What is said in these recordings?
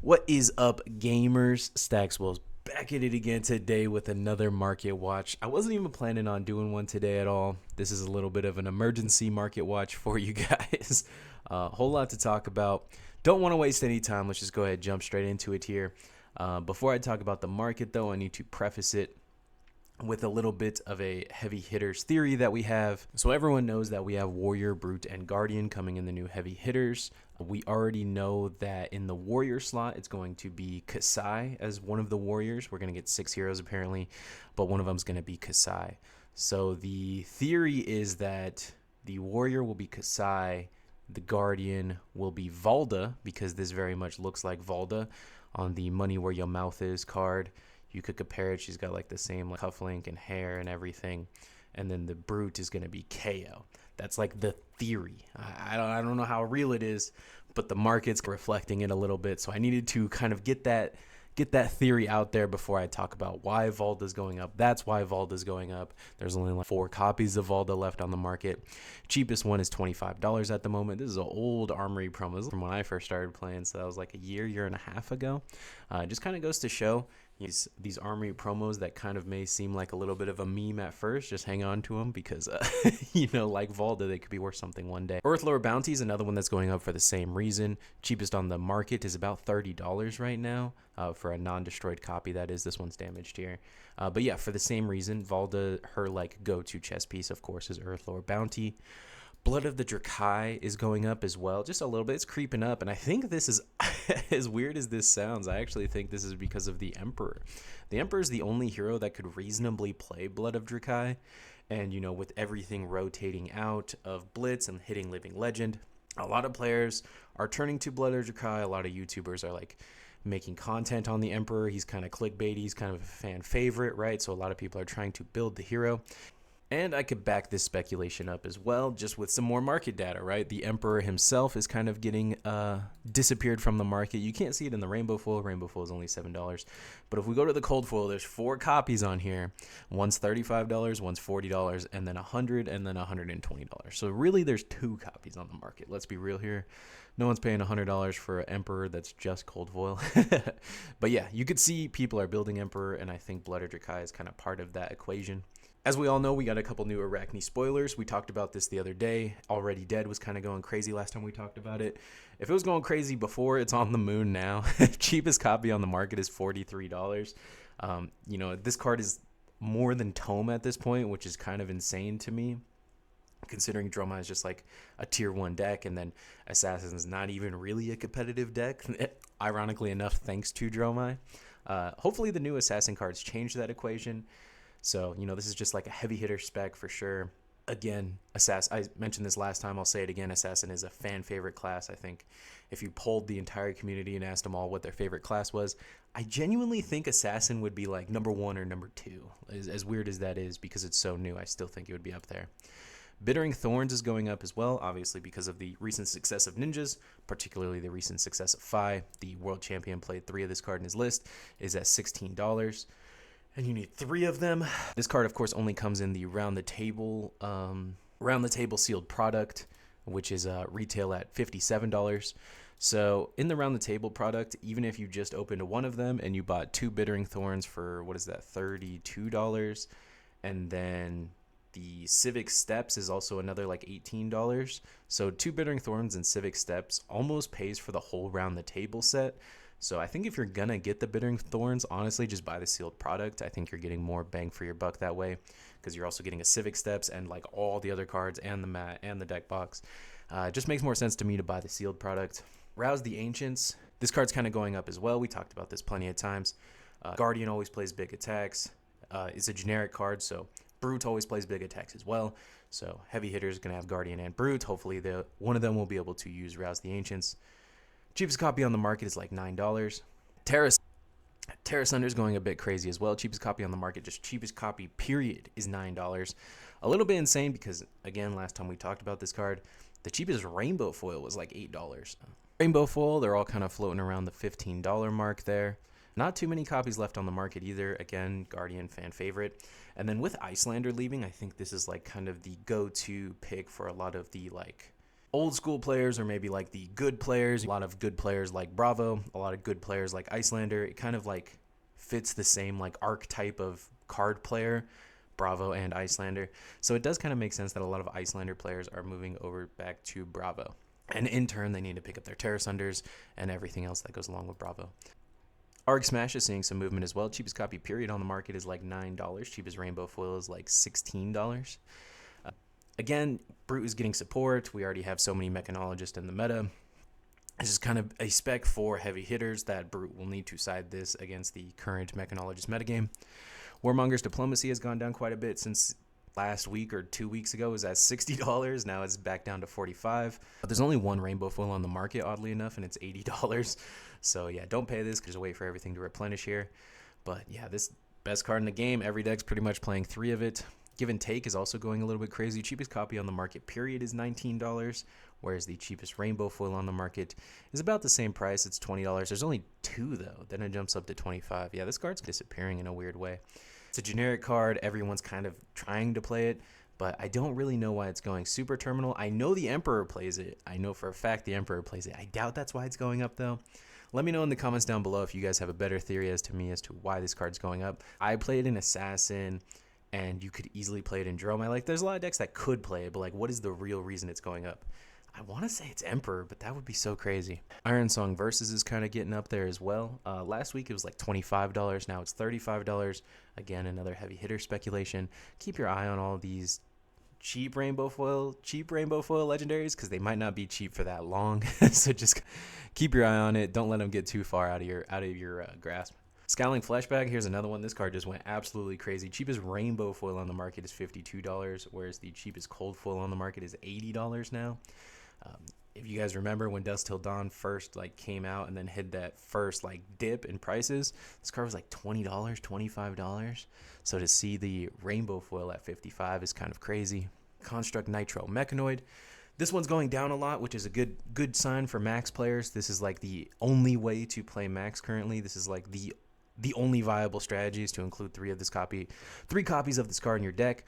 What is up, gamers? Staxwell's back at it again today with another market watch. I wasn't even planning on doing one today at all. This is a little bit of an emergency market watch for you guys. A whole lot to talk about. Don't want to waste any time. Let's just go ahead and jump straight into it here. Before I talk about the market, though, I need to preface it with a little bit of a heavy hitters theory that we have. So everyone knows that we have Warrior, Brute, and Guardian coming in the new heavy hitters. We already know that in the Warrior slot, it's going to be Kasai as one of the Warriors. We're going to get 6 heroes apparently, but one of them is going to be Kasai. So the theory is that the Warrior will be Kasai, the Guardian will be Valda, because this very much looks like Valda on the Money Where Your Mouth Is card. You could compare it. She's got like the same like cufflink and hair and everything. And then the Brute is going to be KO. That's like the theory. I don't know how real it is, but the market's reflecting it a little bit. So I needed to kind of get that theory out there before I talk about why Valda's going up. That's why Valda's going up. There's only like 4 copies of Valda left on the market. Cheapest one is $25 at the moment. This is an old Armory promo from when I first started playing, so that was like a year and a half ago. It just kind of goes to show these Armory promos that kind of may seem like a little bit of a meme at first. Just hang on to them because, like Valda, they could be worth something one day. EarthL Bounty is another one that's going up for the same reason. Cheapest on the market is about $30 right now for a non-destroyed copy. That is, this one's damaged here. But yeah, for the same reason, Valda, her like go-to chess piece, of course, is EarthL Bounty. Blood of the Drakai is going up as well, just a little bit. It's creeping up, and I think this is, as weird as this sounds, I actually think this is because of the Emperor. The Emperor is the only hero that could reasonably play Blood of Drakai, and, with everything rotating out of Blitz and hitting Living Legend, a lot of players are turning to Blood of Drakai. A lot of YouTubers are, like, making content on the Emperor. He's kind of clickbaity. He's kind of a fan favorite, right? So a lot of people are trying to build the hero. And I could back this speculation up as well, just with some more market data, right? The Emperor himself is kind of getting disappeared from the market. You can't see it in the Rainbow Foil. Rainbow Foil is only $7. But if we go to the Cold Foil, there's 4 copies on here. One's $35, one's $40, and then $100, and then $120. So really, there's 2 copies on the market. Let's be real here. No one's paying $100 for an Emperor that's just Cold Foil. But yeah, you could see people are building Emperor, and I think Blood of Drakai is kind of part of that equation. As we all know, we got a couple new Arachne spoilers. We talked about this the other day. Already Dead was kind of going crazy last time we talked about it. If it was going crazy before, it's on the moon now. Cheapest copy on the market is $43. This card is more than Tome at this point, which is kind of insane to me, considering Droma is just like a tier 1 deck, and then Assassin's not even really a competitive deck, ironically enough, thanks to Droma. Hopefully the new Assassin cards change that equation. So, this is just like a heavy hitter spec for sure. Again, Assassin, I mentioned this last time, I'll say it again, Assassin is a fan favorite class. I think if you polled the entire community and asked them all what their favorite class was, I genuinely think Assassin would be like number 1 or number 2. As weird as that is, because it's so new, I still think it would be up there. Bittering Thorns is going up as well, obviously because of the recent success of Ninjas, particularly the recent success of Fi. The world champion played 3 of this card in his list, is at $16. And you need 3 of them. This card, of course, only comes in the round the table sealed product, which is retail at $57. So in the round the table product, even if you just opened one of them and you bought 2 Bittering Thorns for, what is that, $32, and then the Civic Steps is also another like $18. So 2 Bittering Thorns and Civic Steps almost pays for the whole round the table set. So I think if you're going to get the Bittering Thorns, honestly, just buy the sealed product. I think you're getting more bang for your buck that way, because you're also getting a Civic Steps and like all the other cards and the mat and the deck box. It just makes more sense to me to buy the sealed product. Rouse the Ancients. This card's kind of going up as well. We talked about this plenty of times. Guardian always plays big attacks. It's a generic card, so Brute always plays big attacks as well. So heavy hitters are going to have Guardian and Brute. Hopefully one of them will be able to use Rouse the Ancients. Cheapest copy on the market is like $9. Tera Sunder is going a bit crazy as well. Cheapest copy on the market, just cheapest copy period, is $9. A little bit insane because, again, last time we talked about this card, the cheapest Rainbow Foil was like $8. Rainbow Foil, they're all kind of floating around the $15 mark there. Not too many copies left on the market either. Again, Guardian fan favorite. And then with Icelander leaving, I think this is like kind of the go-to pick for a lot of the like old school players, or maybe like the good players. A lot of good players like Bravo, a lot of good players like Icelander. It kind of like fits the same like archetype of card player, Bravo and Icelander. So it does kind of make sense that a lot of Icelander players are moving over back to Bravo. And in turn, they need to pick up their Tera Sunders and everything else that goes along with Bravo. Arc Smash is seeing some movement as well. Cheapest copy period on the market is like $9. Cheapest rainbow foil is like $16. Again, Brute is getting support. We already have so many mechanologists in the meta. This is kind of a spec for heavy hitters that Brute will need to side this against the current mechanologist metagame. Warmonger's Diplomacy has gone down quite a bit since last week or 2 weeks ago. It was at $60. Now it's back down to $45. But there's only one rainbow foil on the market, oddly enough, and it's $80. So yeah, don't pay this, because wait for everything to replenish here. But yeah, this best card in the game. Every deck's pretty much playing 3 of it. Give and Take is also going a little bit crazy. Cheapest copy on the market period is $19, whereas the cheapest rainbow foil on the market is about the same price. It's $20. There's only 2 though. Then it jumps up to $25. Yeah, this card's disappearing in a weird way. It's a generic card. Everyone's kind of trying to play it, but I don't really know why it's going super terminal. I know the Emperor plays it. I know for a fact the Emperor plays it. I doubt that's why it's going up though. Let me know in the comments down below if you guys have a better theory as to why this card's going up. I played in Assassin, and you could easily play it in Drome. There's a lot of decks that could play it, but like, what is the real reason it's going up? I want to say it's Emperor, but that would be so crazy. Iron Song Versus is kind of getting up there as well. Last week it was like $25. Now it's $35. Again, another heavy hitter speculation. Keep your eye on all these cheap rainbow foil legendaries, because they might not be cheap for that long. So just keep your eye on it. Don't let them get too far out of your grasp. Scowling Flashback, here's another one. This card just went absolutely crazy. Cheapest rainbow foil on the market is $52, whereas the cheapest cold foil on the market is $80 now. If you guys remember when Dusk Till Dawn first came out and then hit that first dip in prices, this card was like $20, $25. So to see the rainbow foil at $55 is kind of crazy. Construct Nitro Mechanoid. This one's going down a lot, which is a good sign for Max players. This is like the only way to play Max currently. This is like the only viable strategy is to include 3 copies of this card in your deck.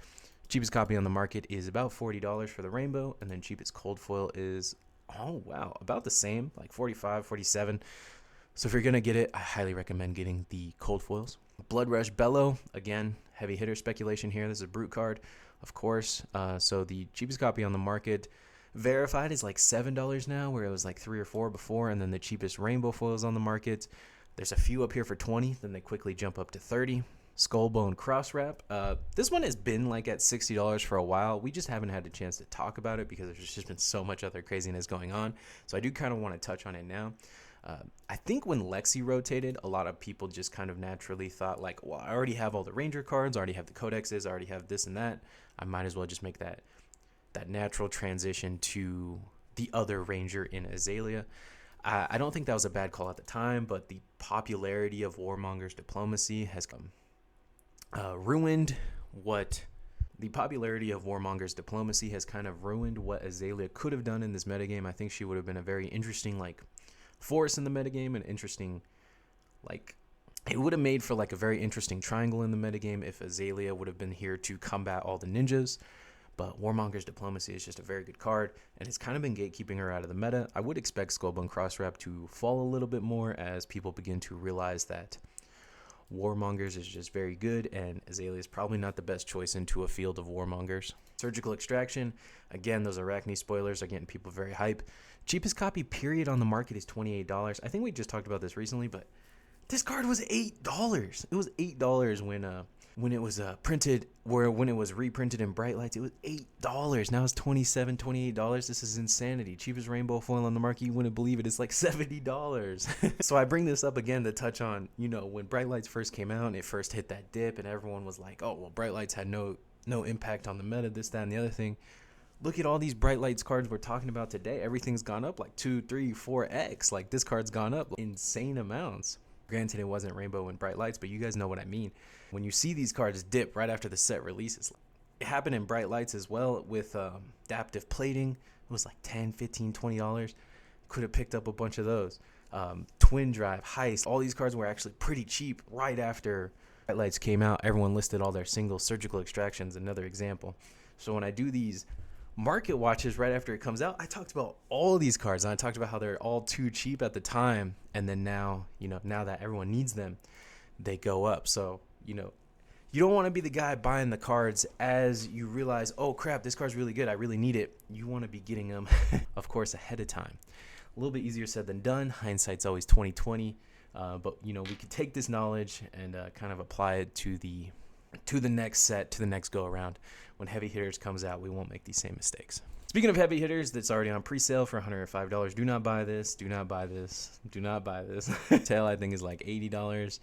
Cheapest copy on the market is about $40 for the rainbow, and then cheapest cold foil is, oh wow, about the same, like $45, $47. So if you're gonna get it, I highly recommend getting the cold foils. Blood Rush Bellow, again, heavy hitter speculation here. This is a Brute card, of course. So the cheapest copy on the market verified is like $7 now, where it was like 3 or 4 before, and then the cheapest rainbow foils on the market, there's a few up here for 20, then they quickly jump up to 30. Skullbone Cross Wrap. This one has been like at $60 for a while. We just haven't had a chance to talk about it because there's just been so much other craziness going on. So I do kind of want to touch on it now. I think when Lexi rotated, a lot of people just kind of naturally thought like, well, I already have all the Ranger cards, I already have the Codexes, I already have this and that. I might as well just make that natural transition to the other Ranger in Azalea. I don't think that was a bad call at the time, but the popularity of Warmonger's Diplomacy has ruined what Azalea could have done in this metagame. I think she would have been a very interesting force in the metagame, and interesting it would have made for a very interesting triangle in the metagame if Azalea would have been here to combat all the ninjas. But Warmonger's Diplomacy is just a very good card, and it's kind of been gatekeeping her out of the meta. I would expect Skullbone Cross Wrap to fall a little bit more as people begin to realize that Warmongers is just very good, and Azalea is probably not the best choice into a field of Warmongers. Surgical Extraction, again, those Arachne spoilers are getting people very hype. Cheapest copy period on the market is $28. I think we just talked about this recently, but this card was $8. It was $8 when it was printed, when it was reprinted in Bright Lights. It was $8. Now it's $27, $28. This is insanity. Cheapest rainbow foil on the market, you wouldn't believe it, it's like $70. So I bring this up again to touch on, when Bright Lights first came out and it first hit that dip, and everyone was like, oh well, Bright Lights had no impact on the meta, this, that, and the other thing. Look at all these Bright Lights cards we're talking about today. Everything's gone up like 2, 3, 4x. This card's gone up insane amounts. Granted, it wasn't Rainbow and Bright Lights, but you guys know what I mean. When you see these cards dip right after the set releases, it happened in Bright Lights as well with Adaptive Plating. It was like $10, $15, $20. Could have picked up a bunch of those. Twin Drive, Heist, all these cards were actually pretty cheap right after Bright Lights came out. Everyone listed all their single. Surgical Extractions, another example. So when I do these market watches right after it comes out, I talked about all of these cards, and I talked about how they're all too cheap at the time, and then now, now that everyone needs them, they go up. So, you don't want to be the guy buying the cards as you realize, oh crap, this card's really good, I really need it. You want to be getting them, of course, ahead of time. A little bit easier said than done. Hindsight's always 20/20. But we could take this knowledge and kind of apply it to the next set, to the next go around. When Heavy Hitters comes out, we won't make these same mistakes. Speaking of Heavy Hitters, that's already on pre-sale for $105. Do not buy this. Do not buy this. Do not buy this. Retail, I think, is like $80.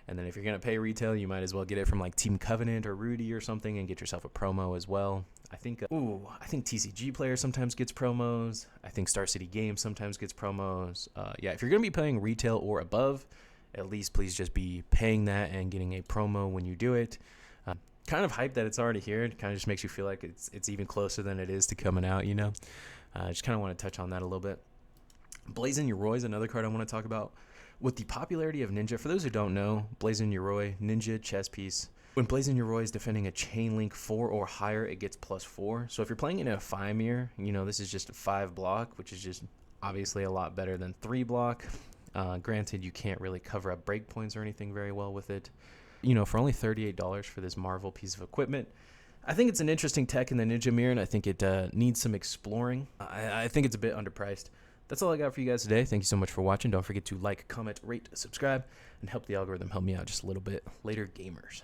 And then if you're going to pay retail, you might as well get it from like Team Covenant or Rudy or something and get yourself a promo as well. I think TCG Player sometimes gets promos. I think Star City Games sometimes gets promos. If you're going to be paying retail or above, at least please just be paying that and getting a promo when you do it. Kind of hyped that it's already here. It kind of just makes you feel like it's even closer than it is to coming out, Just kind of want to touch on that a little bit. Blazing Yoroi is another card I want to talk about. With the popularity of Ninja, for those who don't know, Blazing Yoroi, Ninja chess piece. When Blazing Yoroi is defending a chain link 4 or higher, it gets +4. So if you're playing in a 5-mirror, this is just a 5 block, which is just obviously a lot better than 3 block. Granted, you can't really cover up breakpoints or anything very well with it. For only $38 for this Marvel piece of equipment, I think it's an interesting tech in the Ninja Mirror, and I think it needs some exploring. I think it's a bit underpriced. That's all I got for you guys today. Thank you so much for watching. Don't forget to like, comment, rate, subscribe, and help the algorithm help me out just a little bit. Later, gamers.